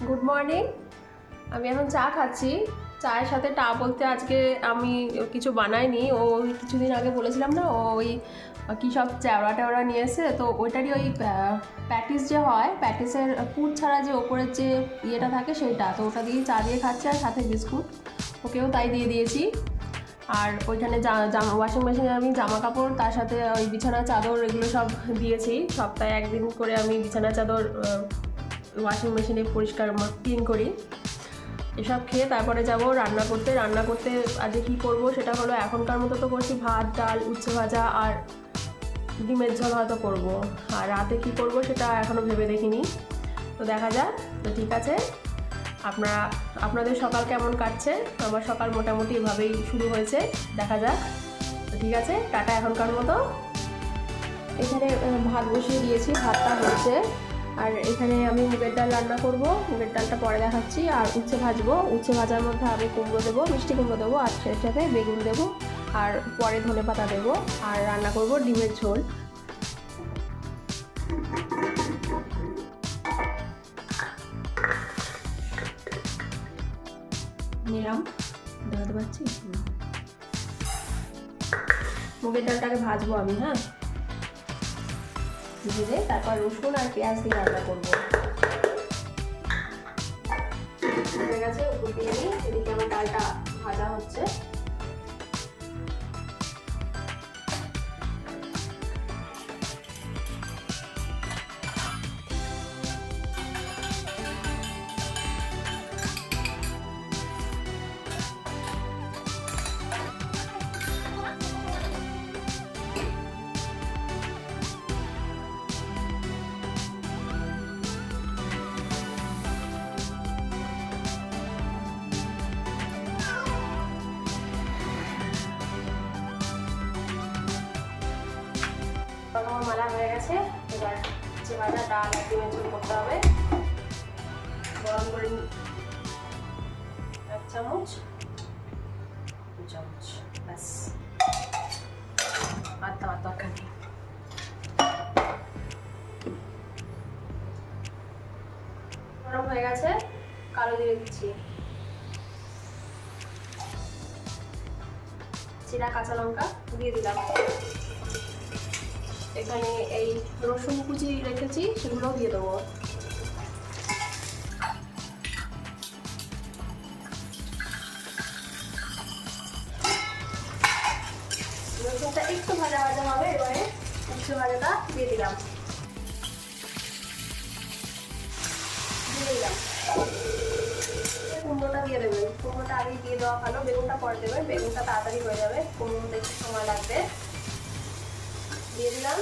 Good morning. আমি এখন চা খাচ্ছি। চায়ের সাথে টা বলতে আজকে আমি কিছু বানাইনি। ও কিছুদিন আগে বলেছিলাম না, ও ওই কী সব চ্যাওড়া ট্যাওড়া নিয়ে এসে, তো ওইটারই ওই প্যাটিস যে হয়, প্যাটিসের পুর ছাড়া যে ওপরের যে ইয়েটা থাকে সেইটা, তো ওটা দিয়ে চা দিয়ে খাচ্ছে আর সাথে বিস্কুট। ওকেও তাই দিয়ে দিয়েছি। আর ওইখানে ওয়াশিং মেশিনে আমি জামা কাপড়, তার সাথে ওই বিছানা চাদর এগুলো সব দিয়েছি। সপ্তাহে একদিন করে আমি বিছানা চাদর ওয়াশিং মেশিনে পরিষ্কার ক্লিন করি। এসব খেয়ে তারপরে যাব রান্না করতে। আজকে কী করবো সেটা হলো, এখনকার মতো তো করছি ভাত, ডাল, উচ্ছে ভাজা আর ডিমের ঝোল হয়তো করবো। আর রাতে কী করবো সেটা এখনও ভেবে দেখিনি, তো দেখা যাক। তো ঠিক আছে, আপনাদের সকাল কেমন কাটছে? আমার সকাল মোটামুটি এভাবেই শুরু হয়েছে, দেখা যাক। তো ঠিক আছে, টাটা এখনকার মতো। এখানে ভাত বসিয়ে দিয়েছি, ভাতটা হয়েছে। আর এখানে আমি মুগের ডাল রান্না করব, মুগের ডালটা পরে দেখাচ্ছি। আর উচ্ছে ভাজবো, উচ্ছে ভাজার মধ্যে আমি কুমড়ো দেবো, মিষ্টি কুমড়ো দেবো, আর সেই সাথে বেগুন দেবো, আর পরে ধনেপাতা দেবো। আর রান্না করব ডিমের ঝোল। নিলাম, দেখাতে পাচ্ছি। মুগের ডালটাকে ভাজবো আমি, হ্যাঁ, ভেজে তারপর রসুন আর পেঁয়াজ দিয়ে রান্না করবো। হয়ে গেছে, উপর দিয়ে নিই। এদিকে আমার ডালটা ভাজা হচ্ছে। আমার মালা হয়ে গেছে। এবার উচ্ছে ভাজা, ডাল আর ডিমের ঝোল করতে হবে। গরম করে 1 চামচ, 2 চামচ, ব্যাস। আর দেওয়ার দরকার নেই। গরম হয়ে গেছে, কালো জিরে দিচ্ছি, জিরা, কাঁচা লঙ্কা দিয়ে দিলাম। এখানে এই রসুন কুচি রেখেছি, সেগুলোও দিয়ে দেবো। রসুনটা একটু ভাজা ভাজা হবে। এবারে উচ্ছে ভাজাটা দিয়ে দিলাম। কুমড়োটা দিয়ে দেবেন। কুমড়োটা আগেই দিয়ে দেওয়া ভালো, বেগুনটা পরে দেবেন। বেগুনটা তাড়াতাড়ি হয়ে যাবে, কুমড়োটা একটু সময় লাগবে। দিয়ে দিলাম,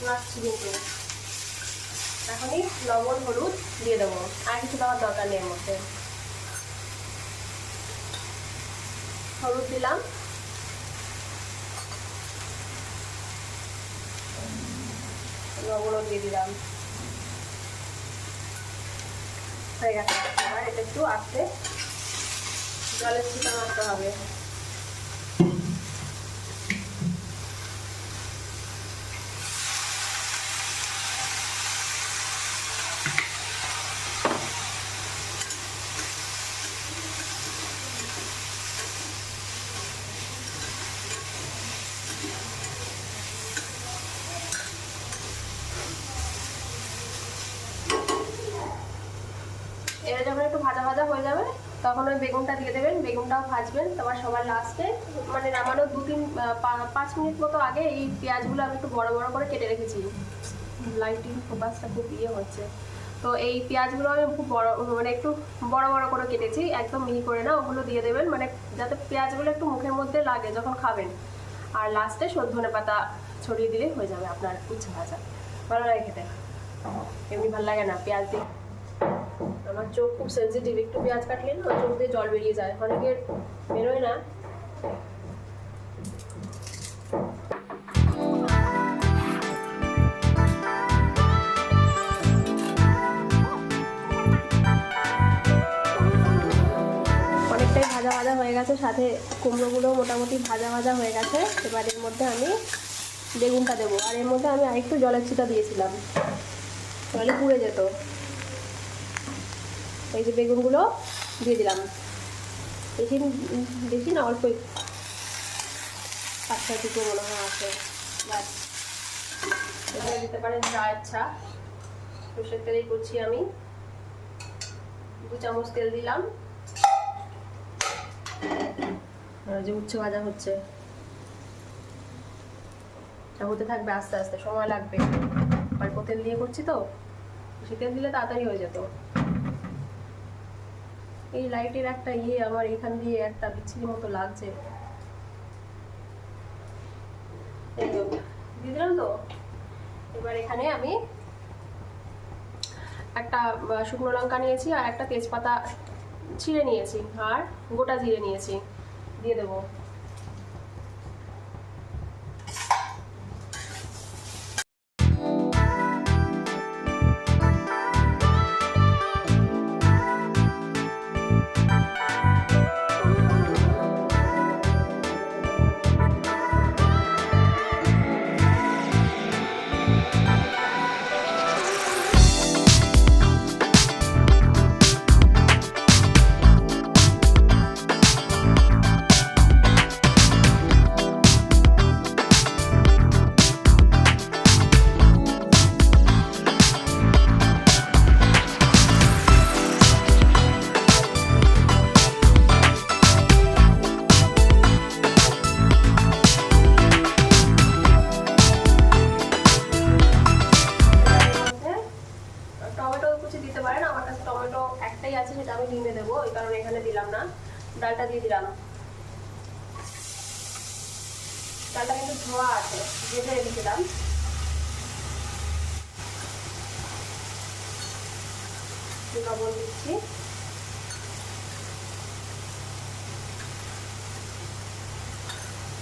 নাড়ছি কিন্তু। এখনই লবণ হলুদ দিয়ে দেবো, আর কিছু দেওয়ার দরকার নেই। এর মধ্যে হলুদ দিলাম, লবণও দিয়ে দিলাম। হয়ে গেছে। এবার এটা একটু আস্তে জলের ছিটা মারতে হবে। এটা যখন একটু ভাজা ভাজা হয়ে যাবে, তখন ওই বেগুনটা দিয়ে দেবেন। বেগুনটাও ভাজবেন। তারপর সবার লাস্টে, মানে নামানোর 5 মিনিট মতো আগে, এই পেঁয়াজগুলো আমি একটু বড় বড় করে কেটে রেখেছি। লাইটিং ফোকাসটা খুব হচ্ছে। তো এই পেঁয়াজগুলো আমি খুব বড়, মানে একটু বড় বড় করে কেটেছি, একদম মিহি করে না। ওগুলো দিয়ে দেবেন, মানে যাতে পেঁয়াজগুলো একটু মুখের মধ্যে লাগে যখন খাবেন। আর লাস্টে ধনেপাতা ছড়িয়ে দিলেই হয়ে যাবে আপনার উচ্ছে ভাজা। ভালো লাগে খেতে, এমনি ভালো লাগে না পেঁয়াজ দিয়ে। আমার চোখ খুব সেন্সিটিভ, একটু পেঁয়াজ কাটলে না চোখ দিয়ে জল বেরিয়ে যায়, অনেকের বেরোয় না। অনেকটাই ভাজা ভাজা হয়ে গেছে, সাথে কুমড়োগুলো মোটামুটি ভাজা ভাজা হয়ে গেছে। এবার এর মধ্যে আমি বেগুনটা দেবো। আর এর মধ্যে আমি আরেকটু জলের ছিটা দিয়েছিলাম, তাহলে পুড়ে যেত। এই যে বেগুনগুলো দিয়ে দিলাম, বেশি বেশি না, অল্পই, 5-6 টুকরো মনে হয় আছে। ব্যাস, এখানে দিতে পারেন যা ইচ্ছা। সরষের তেলেই করছি আমি। 2 চামচ তেল দিলাম। আর যে উচ্ছে ভাজা হচ্ছে, হতে থাকবে আস্তে আস্তে, সময় লাগবে, অল্প তেল দিয়ে করছি তো, বেশি তেল দিলে তাড়াতাড়ি হয়ে যেত। এই লাইটের একটা আমার এখান দিয়ে একটা বিচ্ছিরি মতো লাগছে। দিয়ে দিলাম তো। এবার এখানে আমি একটা শুকনো লঙ্কা নিয়েছি আর একটা তেজপাতা ছিঁড়ে নিয়েছি আর গোটা জিরে নিয়েছি, দিয়ে দেবো। দিতে পারেন, আমার কাছে টমেটো একটাই আছে, সেটা আমি ভেঙে দেবো, ওই কারণে এখানে দিলাম না। ডালটা দিয়ে দিলাম। ডালটা কিন্তু ধোয়া আছে, ভেজে রেখেছিলাম। লবণ দিচ্ছি,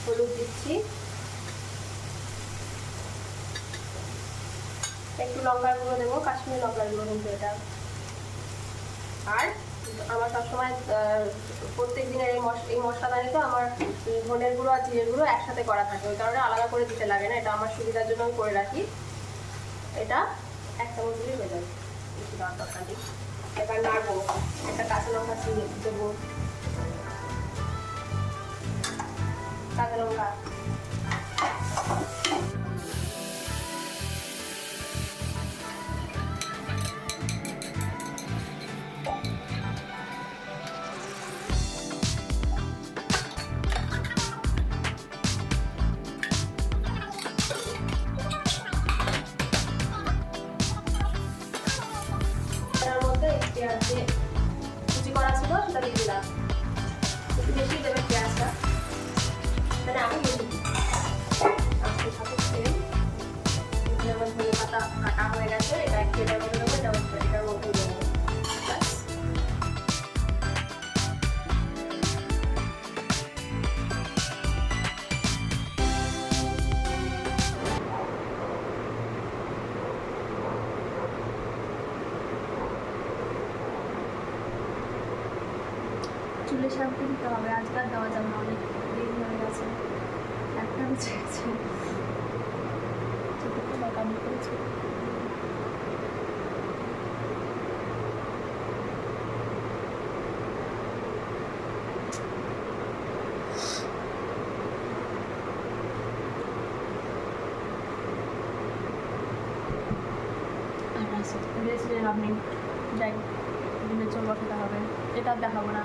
হলুদ দিচ্ছি, একটু লঙ্কার গুঁড়ো দেবো, কাশ্মীরি লঙ্কার গুঁড়ো কিন্তু এটা। আর আমার সবসময় প্রত্যেক দিনের এই মশলাদানিতে আমার ধনের গুঁড়ো আর জিরের গুঁড়ো একসাথে করা থাকে, ওই কারণে আলাদা করে দিতে লাগে না, এটা আমার সুবিধার জন্য আমি করে রাখি। এটা 1 চামচ দিলে হয়ে যাবে, বেশি দেওয়ার দরকার নেই। এবার নাড়বো, একটা কাঁচা লঙ্কা চিনি দেবো, কাঁচা লঙ্কা, পেঁয়াজ যে কুচি করা ছিল সেটা দিয়ে দিলাম। একটু বেশি দেবে পেঁয়াজটা, মানে আমি বেশি দিই। আস্তে সাথে আমার ধনে পাতা কাটা হয়ে গেছে, এটা একটু এটার মধ্যে দেবো, এটার মধ্যে দেবো। চুলে শ্যাম্পু দিতে হবে, আজকাল দেওয়া যাবে না, অনেক দেরি হয়ে গেছে, একটা বেঁচে গেছে, কাম করেছে। আর লাভ নেই, যাই ডিমের চোল বসাতে হবে, এটা দেখাবো না।